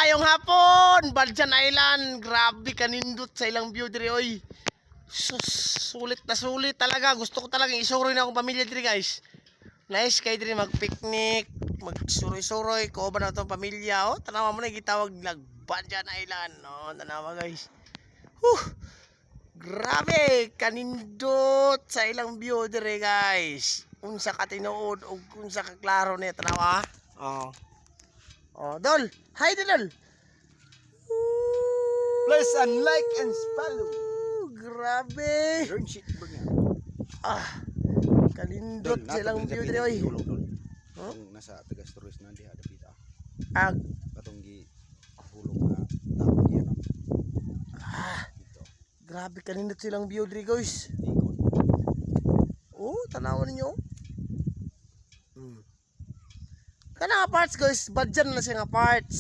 Maayong hapon, Badjan Island. Grabe kanindot sa ilang view diri oy. Sus, sulit na sulit talaga. Gusto ko talagang isuroy na akong pamilya diri, guys. Nice kay diri mag-picnic, magsuroy-suroy ko ba na tong pamilya. Oh, tanawa mo na gitawag lag Badjan Island. No, tanawa guys. Grabe kanindot sa ilang view diri, guys. Unsa ka tinuod ug unsa ka klaro ni tanawa. Oh. Oh, Dol. Hi, Dol. Please and like and follow. Grabe. Learn shit bro nga. Kalindot silang view diri oy. Huh? Nasa taga stories na diha dapit ah. Ag Katong gi hulog na tawag yan. Dito. grabe kanindot silang view diri, guys. Ikot. Oh, tanawan ninyo. Kana nga parts, guys, Badjan na siya nga parts.